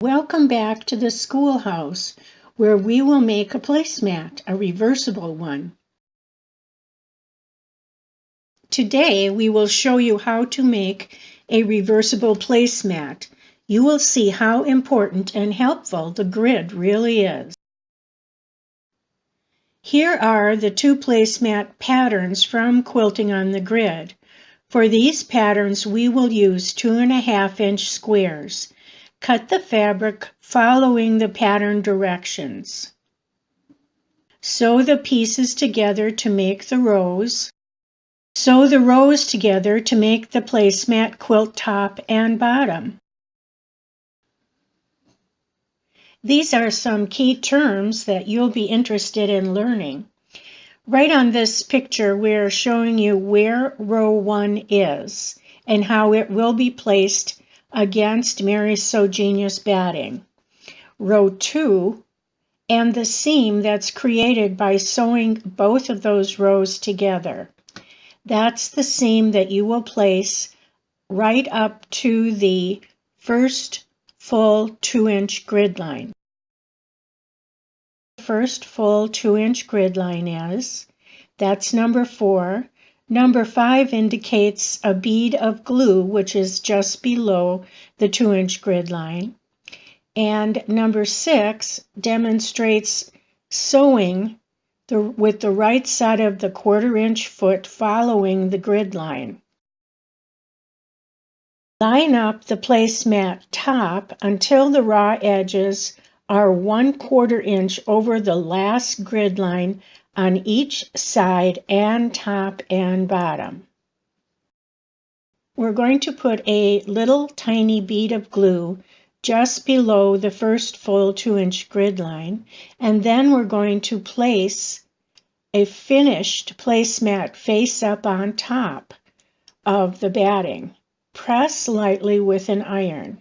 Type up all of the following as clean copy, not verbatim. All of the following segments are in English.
Welcome back to the schoolhouse, where we will make a placemat, a reversible one. Today we will show you how to make a reversible placemat. You will see how important and helpful the grid really is. Here are the two placemat patterns from Quilting on the Grid. For these patterns we will use 2.5-inch squares. Cut the fabric following the pattern directions. Sew the pieces together to make the rows. Sew the rows together to make the placemat quilt top and bottom. These are some key terms that you'll be interested in learning. Right on this picture, we're showing you where row 1 is and how it will be placed against Mary's So Genius batting. Row 2 and the seam that's created by sewing both of those rows together. That's the seam that you will place right up to the first full 2-inch grid line. The first full 2-inch grid line is, that's number 4. Number 5 indicates a bead of glue, which is just below the 2-inch grid line. And number 6 demonstrates sewing with the right side of the 1/4-inch foot following the grid line. Line up the placemat top until the raw edges are 1/4 inch over the last grid line on each side and top and bottom. We're going to put a little tiny bead of glue just below the first full 2-inch grid line, and then we're going to place a finished placemat face up on top of the batting. Press lightly with an iron.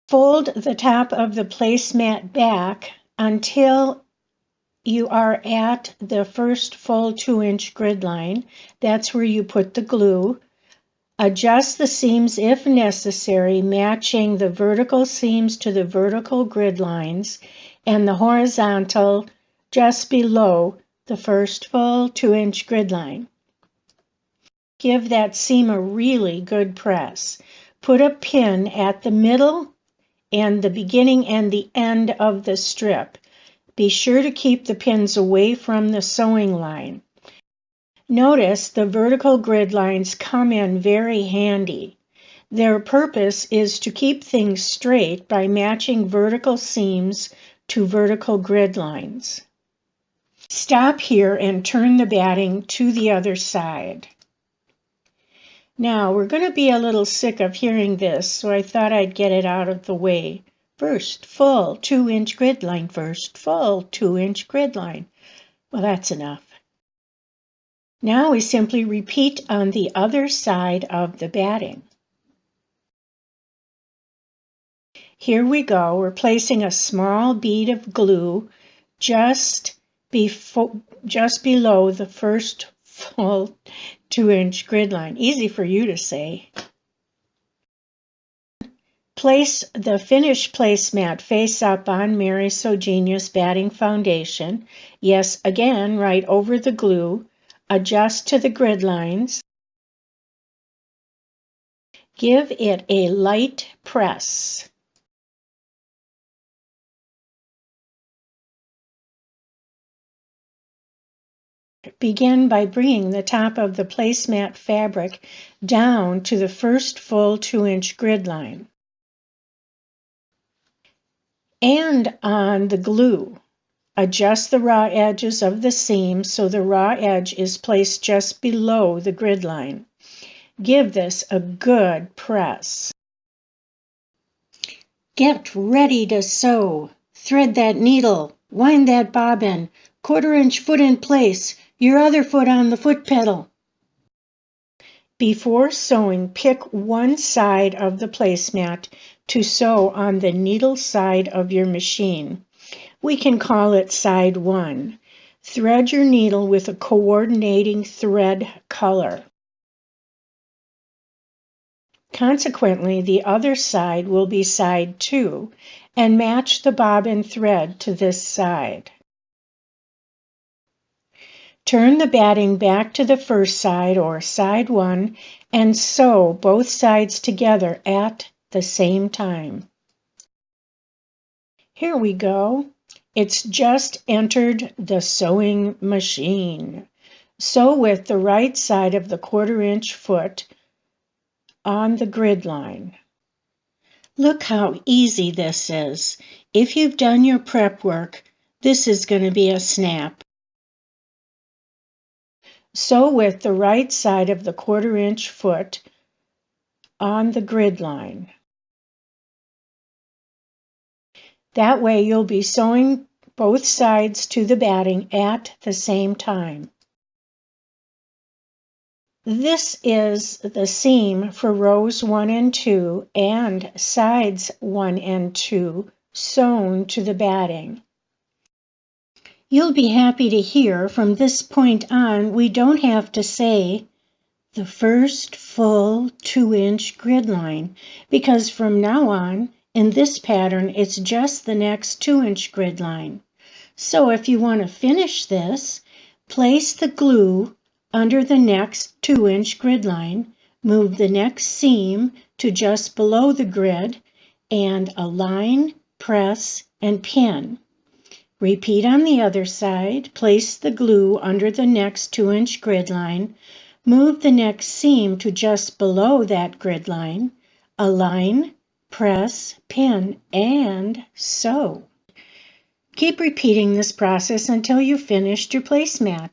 Fold the top of the placemat back until you are at the first full 2-inch grid line. That's where you put the glue. Adjust the seams if necessary, matching the vertical seams to the vertical grid lines and the horizontal just below the first full 2-inch grid line. Give that seam a really good press. Put a pin at the middle and the beginning and the end of the strip. Be sure to keep the pins away from the sewing line. Notice the vertical grid lines come in very handy. Their purpose is to keep things straight by matching vertical seams to vertical grid lines. Stop here and turn the batting to the other side. Now, we're going to be a little sick of hearing this, so I thought I'd get it out of the way. First full 2-inch grid line, first full 2-inch grid line. Well, that's enough. Now we simply repeat on the other side of the batting. Here we go. We're placing a small bead of glue just below the first full 2-inch grid line. Easy for you to say. Place the finished placemat face up on Mary's So Genius batting foundation. Yes, again, right over the glue. Adjust to the grid lines. Give it a light press. Begin by bringing the top of the placemat fabric down to the first full 2-inch grid line. And on the glue, adjust the raw edges of the seam so the raw edge is placed just below the grid line. Give this a good press. Get ready to sew. Thread that needle, wind that bobbin, 1/4-inch foot in place, your other foot on the foot pedal. Before sewing, pick one side of the placemat to sew on the needle side of your machine. We can call it side 1. Thread your needle with a coordinating thread color. Consequently, the other side will be side 2 and match the bobbin thread to this side. Turn the batting back to the first side or side 1 and sew both sides together at the same time. Here we go. It's just entered the sewing machine. Sew with the right side of the 1/4 inch foot on the grid line. Look how easy this is. If you've done your prep work, this is going to be a snap. Sew with the right side of the 1/4 inch foot on the grid line. That way you'll be sewing both sides to the batting at the same time. This is the seam for rows 1 and 2 and sides 1 and 2 sewn to the batting. You'll be happy to hear from this point on we don't have to say the first full 2-inch grid line, because from now on in this pattern it's just the next 2-inch grid line. So if you want to finish this, place the glue under the next 2-inch grid line, move the next seam to just below the grid, and align, press, and pin. Repeat on the other side, place the glue under the next 2-inch grid line, move the next seam to just below that grid line, align, press, pin, and sew. Keep repeating this process until you've finished your placemat.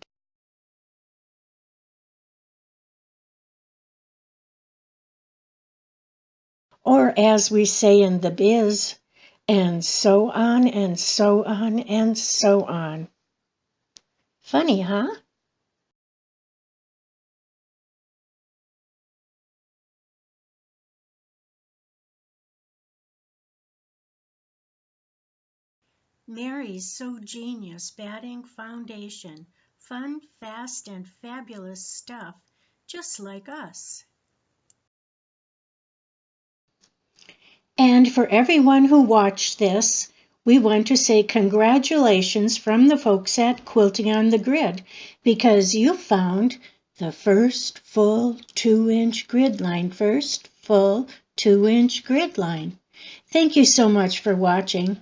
Or as we say in the biz, and so on and so on and so on. Funny, huh? Mary's So Genius Batting Foundation. Fun, fast, and fabulous stuff, just like us. And for everyone who watched this, we want to say congratulations from the folks at Quilting on the Grid, because you found the first full 2-inch grid line. First full 2-inch grid line. Thank you so much for watching.